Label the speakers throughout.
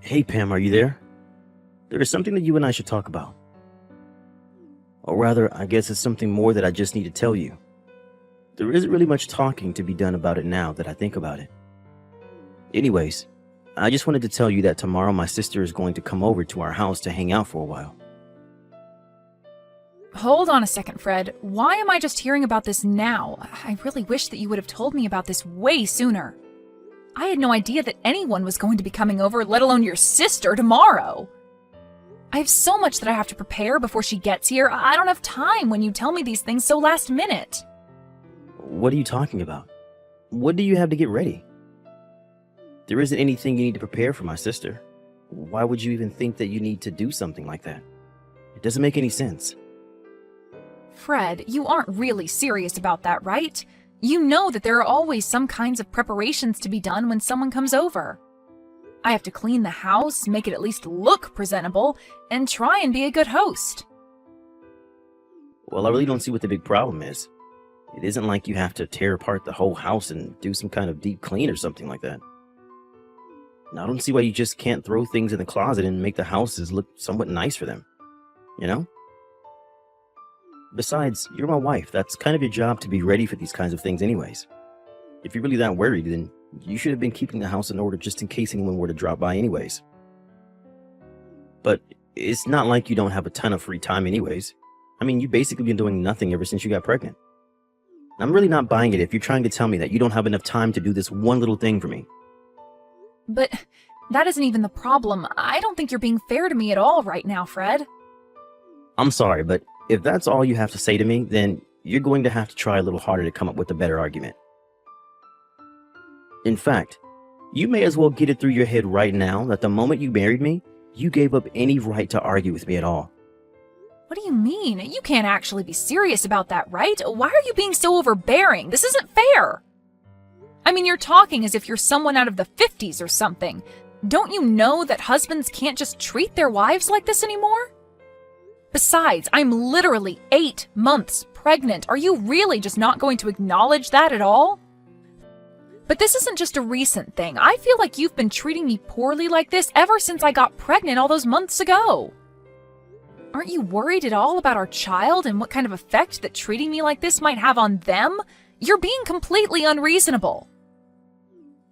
Speaker 1: Hey Pam, are you there? There is something that you and I should talk about. Or rather, I guess it's something more that I just need to tell you. There isn't really much talking to be done about it now that I think about it. Anyways, I just wanted to tell you that tomorrow my sister is going to come over to our house to hang out for a while.
Speaker 2: Hold on a second, Fred. Why am I just hearing about this now? I really wish that you would have told me about this way sooner. I had no idea that anyone was going to be coming over, let alone your sister, tomorrow. I have so much that I have to prepare before she gets here. I don't have time when you tell me these things so last minute.
Speaker 1: What are you talking about? What do you have to get ready? There isn't anything you need to prepare for my sister. Why would you even think that you need to do something like that? It doesn't make any sense.
Speaker 2: Fred, you aren't really serious about that, right? You know that there are always some kinds of preparations to be done when someone comes over. I have to clean the house, make it at least look presentable, and try and be a good host.
Speaker 1: Well, I really don't see what the big problem is. It isn't like you have to tear apart the whole house and do some kind of deep clean or something like that. Now, I don't see why you just can't throw things in the closet and make the houses look somewhat nice for them. You know? Besides, you're my wife. That's kind of your job to be ready for these kinds of things anyways. If you're really that worried, then you should have been keeping the house in order just in case anyone were to drop by anyways. But it's not like you don't have a ton of free time anyways. I mean, you've basically been doing nothing ever since you got pregnant. I'm really not buying it if you're trying to tell me that you don't have enough time to do this one little thing for me.
Speaker 2: But that isn't even the problem. I don't think you're being fair to me at all right now, Fred.
Speaker 1: I'm sorry, but if that's all you have to say to me, then you're going to have to try a little harder to come up with a better argument. In fact, you may as well get it through your head right now that the moment you married me, you gave up any right to argue with me at all.
Speaker 2: What do you mean? You can't actually be serious about that, right? Why are you being so overbearing? This isn't fair. I mean, you're talking as if you're someone out of the 50s or something. Don't you know that husbands can't just treat their wives like this anymore? Besides, I'm literally 8 months pregnant. Are you really just not going to acknowledge that at all? But this isn't just a recent thing. I feel like you've been treating me poorly like this ever since I got pregnant all those months ago. Aren't you worried at all about our child and what kind of effect that treating me like this might have on them? You're being completely unreasonable.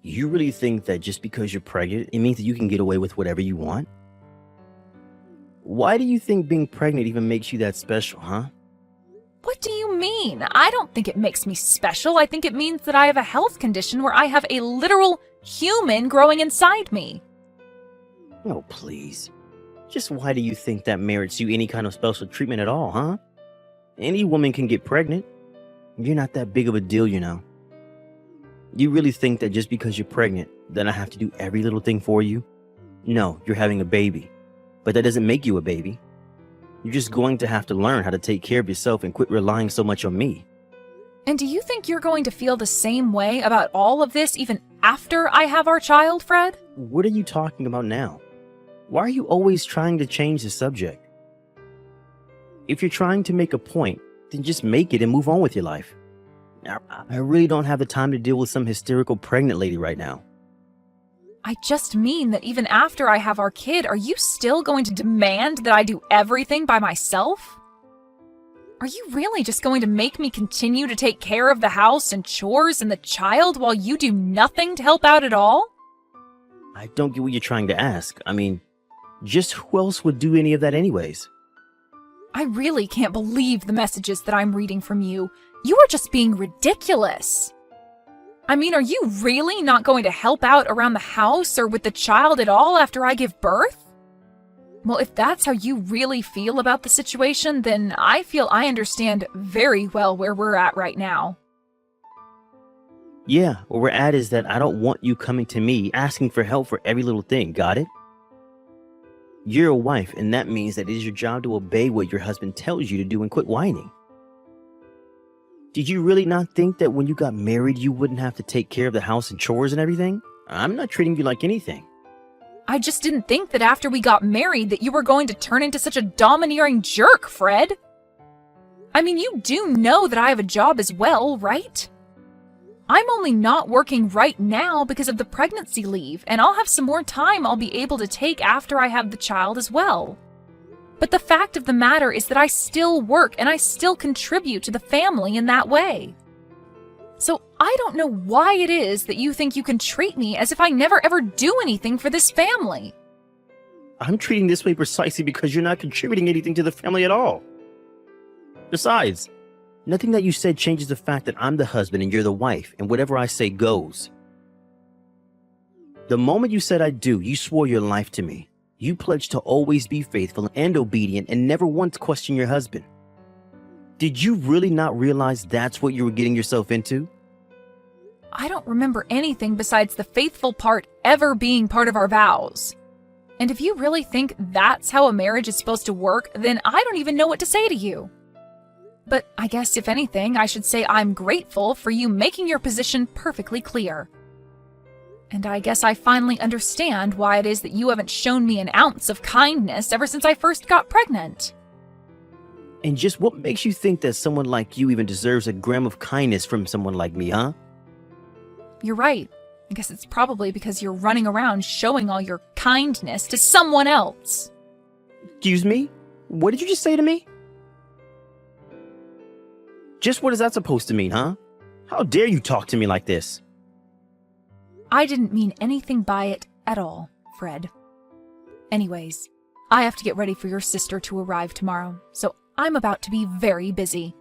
Speaker 1: You really think that just because you're pregnant, it means that you can get away with whatever you want? Why do you think being pregnant even makes you that special, huh?
Speaker 2: What do you mean? I don't think it makes me special. I think it means that I have a health condition where I have a literal human growing inside me.
Speaker 1: Oh, please. Just why do you think that merits you any kind of special treatment at all, huh? Any woman can get pregnant. You're not that big of a deal, you know. You really think that just because you're pregnant, then I have to do every little thing for you? No, you're having a baby. But that doesn't make you a baby. You're just going to have to learn how to take care of yourself and quit relying so much on me.
Speaker 2: And do you think you're going to feel the same way about all of this even after I have our child, Fred?
Speaker 1: What are you talking about now? Why are you always trying to change the subject? If you're trying to make a point, then just make it and move on with your life. I really don't have the time to deal with some hysterical pregnant lady right now.
Speaker 2: I just mean that even after I have our kid, are you still going to demand that I do everything by myself? Are you really just going to make me continue to take care of the house and chores and the child while you do nothing to help out at all?
Speaker 1: I don't get what you're trying to ask. I mean, just who else would do any of that anyways?
Speaker 2: I really can't believe the messages that I'm reading from you. You are just being ridiculous. I mean, are you really not going to help out around the house or with the child at all after I give birth? Well, if that's how you really feel about the situation, then I feel I understand very well where we're at right now.
Speaker 1: Yeah, where we're at is that I don't want you coming to me asking for help for every little thing, got it? You're a wife, and that means that it is your job to obey what your husband tells you to do and quit whining. Did you really not think that when you got married, you wouldn't have to take care of the house and chores and everything? I'm not treating you like anything.
Speaker 2: I just didn't think that after we got married that you were going to turn into such a domineering jerk, Fred. I mean, you do know that I have a job as well, right? I'm only not working right now because of the pregnancy leave, and I'll have some more time I'll be able to take after I have the child as well. But the fact of the matter is that I still work and I still contribute to the family in that way. So I don't know why it is that you think you can treat me as if I never ever do anything for this family.
Speaker 1: I'm treating this way precisely because you're not contributing anything to the family at all. Besides, nothing that you said changes the fact that I'm the husband and you're the wife, and whatever I say goes. The moment you said I do, you swore your life to me. You pledged to always be faithful and obedient and never once question your husband. Did you really not realize that's what you were getting yourself into?
Speaker 2: I don't remember anything besides the faithful part ever being part of our vows. And if you really think that's how a marriage is supposed to work, then I don't even know what to say to you. But I guess if anything, I should say I'm grateful for you making your position perfectly clear. And I guess I finally understand why it is that you haven't shown me an ounce of kindness ever since I first got pregnant.
Speaker 1: And just what makes you think that someone like you even deserves a gram of kindness from someone like me, huh?
Speaker 2: You're right. I guess it's probably because you're running around showing all your kindness to someone else.
Speaker 1: Excuse me? What did you just say to me? Just what is that supposed to mean, huh? How dare you talk to me like this?
Speaker 2: I didn't mean anything by it at all, Fred. Anyways, I have to get ready for your sister to arrive tomorrow, so I'm about to be very busy.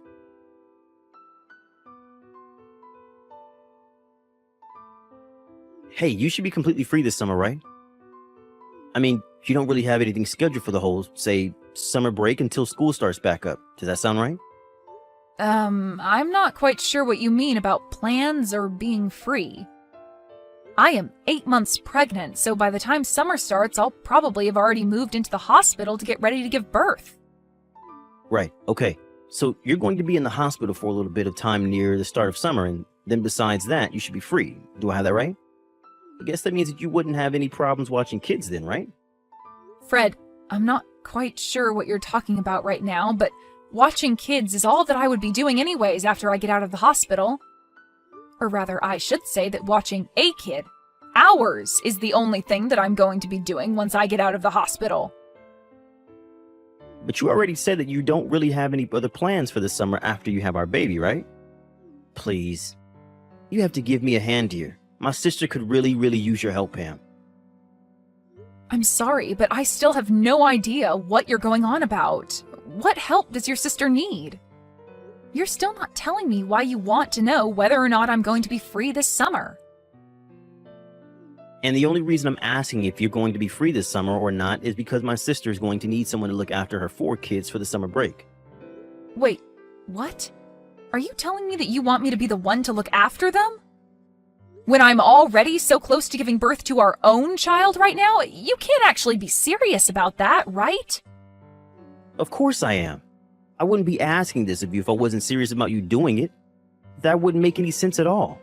Speaker 1: Hey, you should be completely free this summer, right? I mean, you don't really have anything scheduled for the whole, say, summer break until school starts back up. Does that sound right?
Speaker 2: I'm not quite sure what you mean about plans or being free. I am 8 months pregnant, so by the time summer starts, I'll probably have already moved into the hospital to get ready to give birth.
Speaker 1: Right, okay. So you're going to be in the hospital for a little bit of time near the start of summer, and then besides that, you should be free. Do I have that right? I guess that means that you wouldn't have any problems watching kids then, right?
Speaker 2: Fred, I'm not quite sure what you're talking about right now, but watching kids is all that I would be doing anyways after I get out of the hospital. Or rather, I should say that watching a kid, ours, is the only thing that I'm going to be doing once I get out of the hospital.
Speaker 1: But you already said that you don't really have any other plans for the summer after you have our baby, right? Please. You have to give me a hand here. My sister could really use your help, Pam.
Speaker 2: I'm sorry, but I still have no idea what you're going on about. What help does your sister need? You're still not telling me why you want to know whether or not I'm going to be free this summer.
Speaker 1: And the only reason I'm asking if you're going to be free this summer or not is because my sister is going to need someone to look after her 4 kids for the summer break.
Speaker 2: Wait, what? Are you telling me that you want me to be the one to look after them? When I'm already so close to giving birth to our own child right now? You can't actually be serious about that, right?
Speaker 1: Of course I am. I wouldn't be asking this of you if I wasn't serious about you doing it. That wouldn't make any sense at all.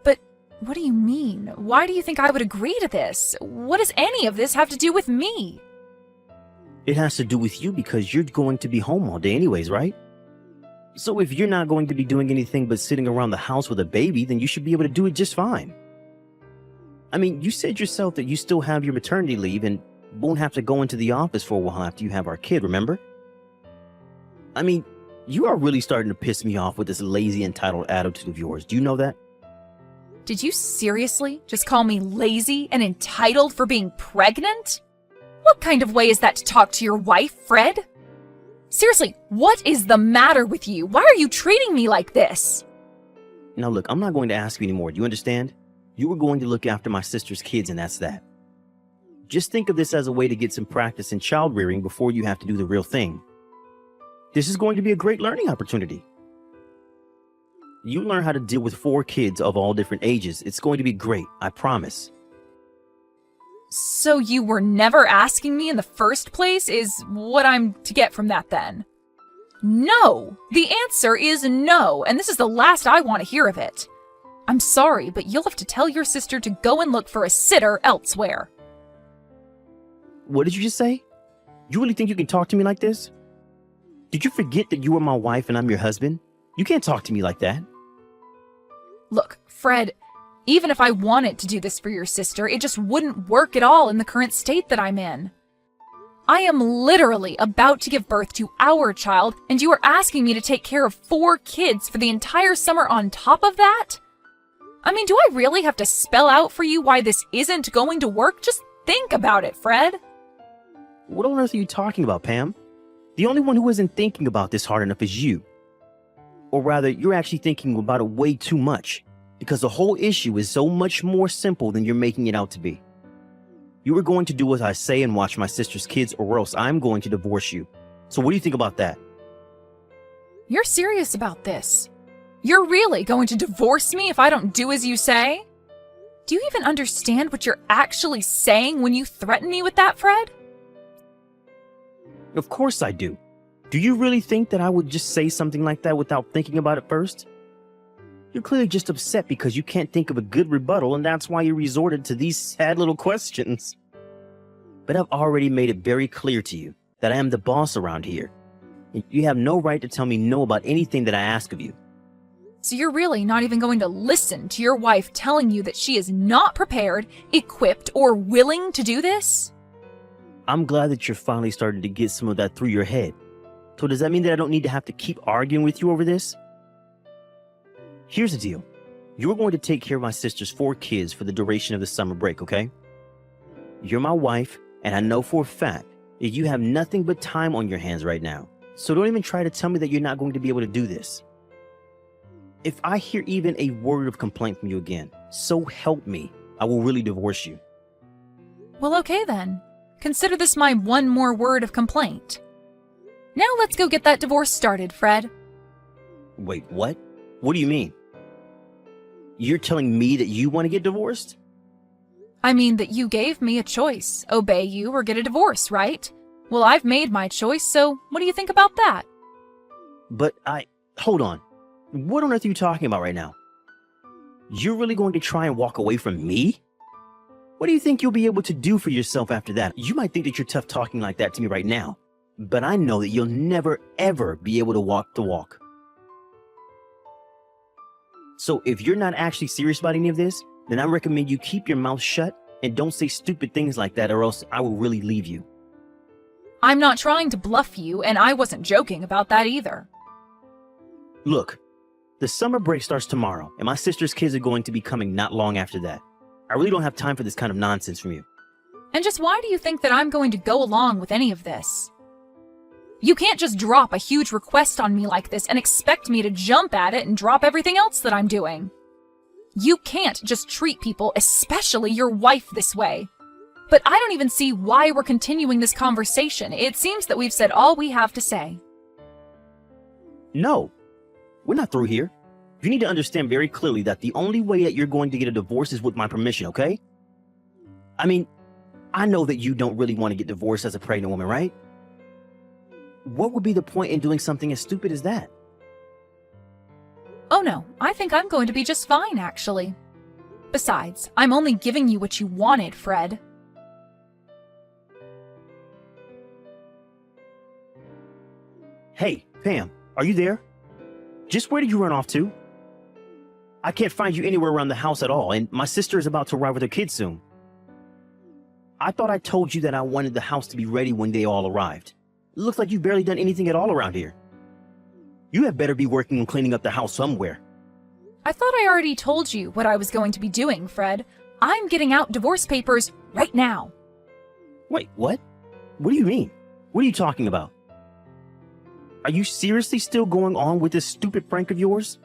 Speaker 2: But what do you mean? Why do you think I would agree to this? What does any of this have to do with me?
Speaker 1: It has to do with you because you're going to be home all day anyways, right? So if you're not going to be doing anything but sitting around the house with a baby, then you should be able to do it just fine. I mean, you said yourself that you still have your maternity leave and won't have to go into the office for a while after you have our kid, remember? I mean, you are really starting to piss me off with this lazy, entitled attitude of yours. Do you know that?
Speaker 2: Did you seriously just call me lazy and entitled for being pregnant? What kind of way is that to talk to your wife, Fred? Seriously, what is the matter with you? Why are you treating me like this?
Speaker 1: Now look, I'm not going to ask you anymore. Do you understand? You were going to look after my sister's kids and that's that. Just think of this as a way to get some practice in child rearing before you have to do the real thing. This is going to be a great learning opportunity. You learn how to deal with 4 kids of all different ages. It's going to be great, I promise.
Speaker 2: So you were never asking me in the first place is what I'm to get from that then? No! The answer is no, and this is the last I want to hear of it. I'm sorry, but you'll have to tell your sister to go and look for a sitter elsewhere.
Speaker 1: What did you just say? You really think you can talk to me like this? Did you forget that you are my wife and I'm your husband? You can't talk to me like that.
Speaker 2: Look, Fred, even if I wanted to do this for your sister, it just wouldn't work at all in the current state that I'm in. I am literally about to give birth to our child, and you are asking me to take care of 4 kids for the entire summer on top of that? I mean, do I really have to spell out for you why this isn't going to work? Just think about it, Fred.
Speaker 1: What on earth are you talking about, Pam? The only one who isn't thinking about this hard enough is you. Or rather, you're actually thinking about it way too much, because the whole issue is so much more simple than you're making it out to be. You are going to do as I say and watch my sister's kids, or else I'm going to divorce you. So what do you think about that?
Speaker 2: You're serious about this? You're really going to divorce me if I don't do as you say? Do you even understand what you're actually saying when you threaten me with that, Fred?
Speaker 1: Of course I do. Do you really think that I would just say something like that without thinking about it first? You're clearly just upset because you can't think of a good rebuttal, and that's why you resorted to these sad little questions. But I've already made it very clear to you that I am the boss around here, and you have no right to tell me no about anything that I ask of you.
Speaker 2: So you're really not even going to listen to your wife telling you that she is not prepared, equipped, or willing to do this?
Speaker 1: I'm glad that you're finally starting to get some of that through your head. So does that mean that I don't need to have to keep arguing with you over this? Here's the deal. You're going to take care of my sister's 4 kids for the duration of the summer break, okay? You're my wife, and I know for a fact that you have nothing but time on your hands right now. So don't even try to tell me that you're not going to be able to do this. If I hear even a word of complaint from you again, so help me, I will really divorce you.
Speaker 2: Well, okay then. Consider this my one more word of complaint. Now let's go get that divorce started, Fred.
Speaker 1: Wait, what? What do you mean? You're telling me that you want to get divorced?
Speaker 2: I mean that you gave me a choice, obey you or get a divorce, right? Well, I've made my choice, so what do you think about that?
Speaker 1: But hold on. What on earth are you talking about right now? You're really going to try and walk away from me? What do you think you'll be able to do for yourself after that? You might think that you're tough talking like that to me right now, but I know that you'll never, ever be able to walk the walk. So if you're not actually serious about any of this, then I recommend you keep your mouth shut and don't say stupid things like that, or else I will really leave you.
Speaker 2: I'm not trying to bluff you, and I wasn't joking about that either.
Speaker 1: Look, the summer break starts tomorrow, and my sister's kids are going to be coming not long after that. I really don't have time for this kind of nonsense from you.
Speaker 2: And just why do you think that I'm going to go along with any of this? You can't just drop a huge request on me like this and expect me to jump at it and drop everything else that I'm doing. You can't just treat people, especially your wife, this way. But I don't even see why we're continuing this conversation. It seems that we've said all we have to say.
Speaker 1: No, we're not through here. You need to understand very clearly that the only way that you're going to get a divorce is with my permission, okay? I mean, I know that you don't really want to get divorced as a pregnant woman, right? What would be the point in doing something as stupid as that?
Speaker 2: Oh no, I think I'm going to be just fine, actually. Besides, I'm only giving you what you wanted, Fred.
Speaker 1: Hey, Pam, are you there? Just where did you run off to? I can't find you anywhere around the house at all, and my sister is about to arrive with her kids soon. I thought I told you that I wanted the house to be ready when they all arrived. It looks like you've barely done anything at all around here. You had better be working on cleaning up the house somewhere.
Speaker 2: I thought I already told you what I was going to be doing, Fred. I'm getting out divorce papers right now.
Speaker 1: Wait, what? What do you mean? What are you talking about? Are you seriously still going on with this stupid prank of yours?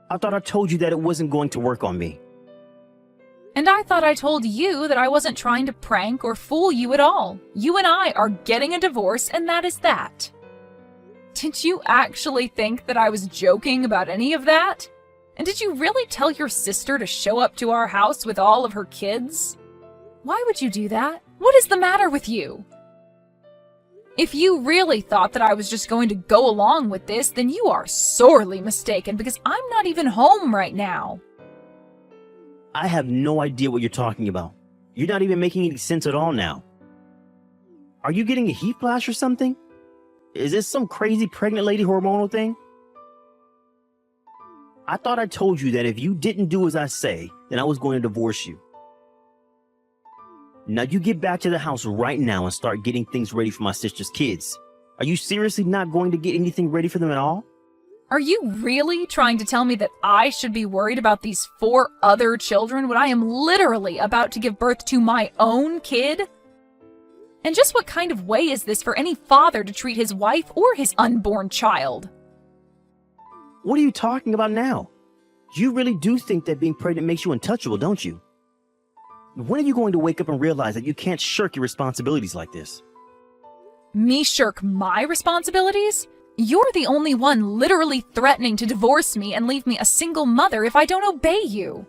Speaker 1: I thought I told you that it wasn't going to work on me.
Speaker 2: And I thought I told you that I wasn't trying to prank or fool you at all. You and I are getting a divorce, and that is that. Did you actually think that I was joking about any of that? And did you really tell your sister to show up to our house with all of her kids? Why would you do that? What is the matter with you? If you really thought that I was just going to go along with this, then you are sorely mistaken, because I'm not even home right now.
Speaker 1: I have no idea what you're talking about. You're not even making any sense at all now. Are you getting a heat flash or something? Is this some crazy pregnant lady hormonal thing? I thought I told you that if you didn't do as I say, then I was going to divorce you. Now you get back to the house right now and start getting things ready for my sister's kids. Are you seriously not going to get anything ready for them at all?
Speaker 2: Are you really trying to tell me that I should be worried about these 4 other children when I am literally about to give birth to my own kid? And just what kind of way is this for any father to treat his wife or his unborn child?
Speaker 1: What are you talking about now? You really do think that being pregnant makes you untouchable, don't you? When are you going to wake up and realize that you can't shirk your responsibilities like this?
Speaker 2: Me shirk my responsibilities? You're the only one literally threatening to divorce me and leave me a single mother if I don't obey you.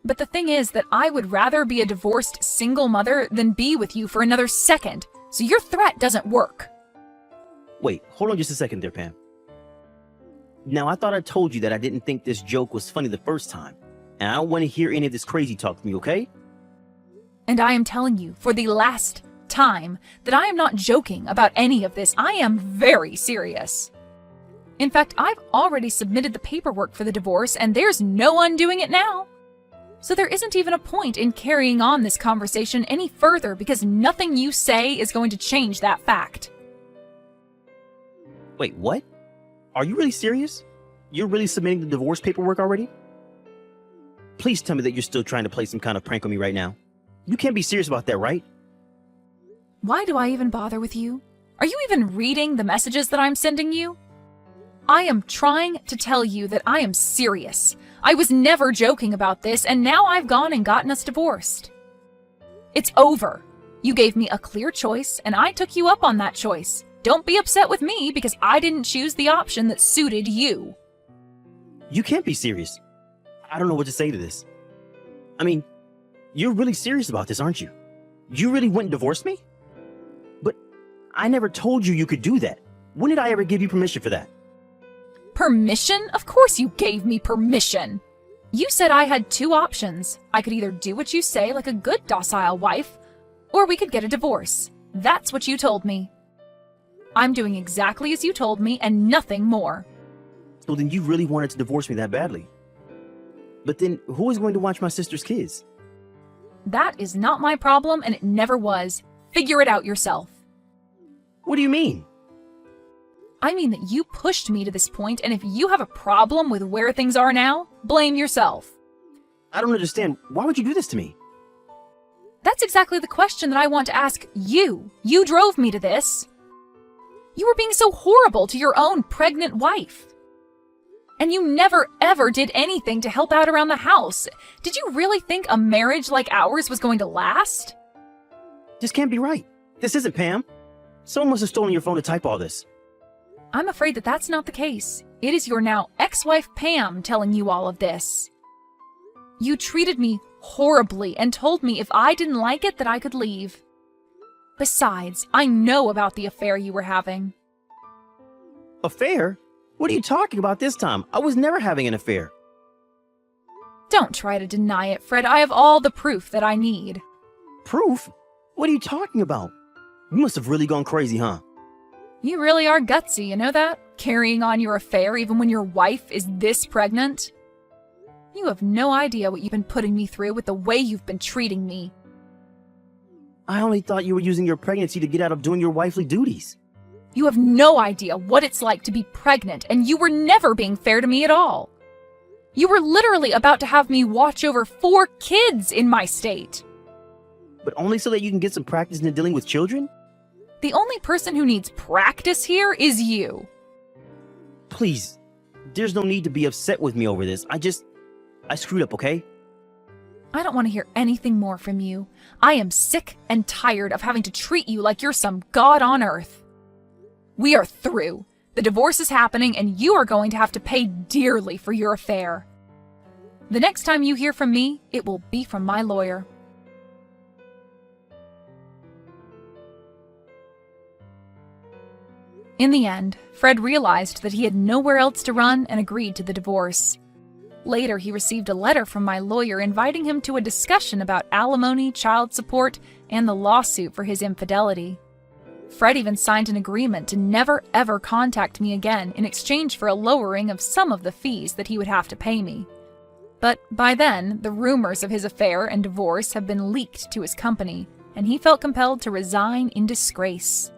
Speaker 2: But the thing is that I would rather be a divorced single mother than be with you for another second, so your threat doesn't work.
Speaker 1: Wait, hold on just a second there, Pam. Now, I thought I told you that I didn't think this joke was funny the first time, and I don't want to hear any of this crazy talk from you, okay?
Speaker 2: And I am telling you for the last time that I am not joking about any of this. I am very serious. In fact, I've already submitted the paperwork for the divorce, and there's no undoing it now. So there isn't even a point in carrying on this conversation any further because nothing you say is going to change that fact.
Speaker 1: Wait, what? Are you really serious? You're really submitting the divorce paperwork already? Please tell me that you're still trying to play some kind of prank on me right now. You can't be serious about that, right?
Speaker 2: Why do I even bother with you? Are you even reading the messages that I'm sending you? I am trying to tell you that I am serious. I was never joking about this, and now I've gone and gotten us divorced. It's over. You gave me a clear choice, and I took you up on that choice. Don't be upset with me because I didn't choose the option that suited you.
Speaker 1: You can't be serious. I don't know what to say to this. I mean, you're really serious about this, aren't you? You really went and divorced me? But I never told you you could do that. When did I ever give you permission for that?
Speaker 2: Permission? Of course you gave me permission. You said I had 2 options. I could either do what you say like a good docile wife, or we could get a divorce. That's what you told me. I'm doing exactly as you told me and nothing more.
Speaker 1: So then you really wanted to divorce me that badly. But then who is going to watch my sister's kids?
Speaker 2: That is not my problem and it never was. Figure it out yourself.
Speaker 1: What do you mean?
Speaker 2: I mean that you pushed me to this point, and if you have a problem with where things are now, blame yourself.
Speaker 1: I don't understand. Why would you do this to me?
Speaker 2: That's exactly the question that I want to ask you. You drove me to this. You were being so horrible to your own pregnant wife. And you never ever did anything to help out around the house. Did you really think a marriage like ours was going to last?
Speaker 1: This can't be right. This isn't Pam. Someone must have stolen your phone to type all this.
Speaker 2: I'm afraid that that's not the case. It is your now ex-wife Pam telling you all of this. You treated me horribly and told me if I didn't like it that I could leave. Besides, I know about the affair you were having.
Speaker 1: Affair? What are you talking about this time? I was never having an affair.
Speaker 2: Don't try to deny it, Fred. I have all the proof that I need.
Speaker 1: Proof? What are you talking about? You must have really gone crazy, huh?
Speaker 2: You really are gutsy, you know that? Carrying on your affair even when your wife is this pregnant? You have no idea what you've been putting me through with the way you've been treating me.
Speaker 1: I only thought you were using your pregnancy to get out of doing your wifely duties.
Speaker 2: You have no idea what it's like to be pregnant, and you were never being fair to me at all. You were literally about to have me watch over 4 kids in my state.
Speaker 1: But only so that you can get some practice in dealing with children?
Speaker 2: The only person who needs practice here is you.
Speaker 1: Please, there's no need to be upset with me over this. I screwed up, okay?
Speaker 2: I don't want to hear anything more from you. I am sick and tired of having to treat you like you're some god on earth. We are through. The divorce is happening, and you are going to have to pay dearly for your affair. The next time you hear from me, it will be from my lawyer. In the end, Fred realized that he had nowhere else to run and agreed to the divorce. Later, he received a letter from my lawyer inviting him to a discussion about alimony, child support, and the lawsuit for his infidelity. Fred even signed an agreement to never ever contact me again in exchange for a lowering of some of the fees that he would have to pay me. But by then, the rumors of his affair and divorce have been leaked to his company, and he felt compelled to resign in disgrace.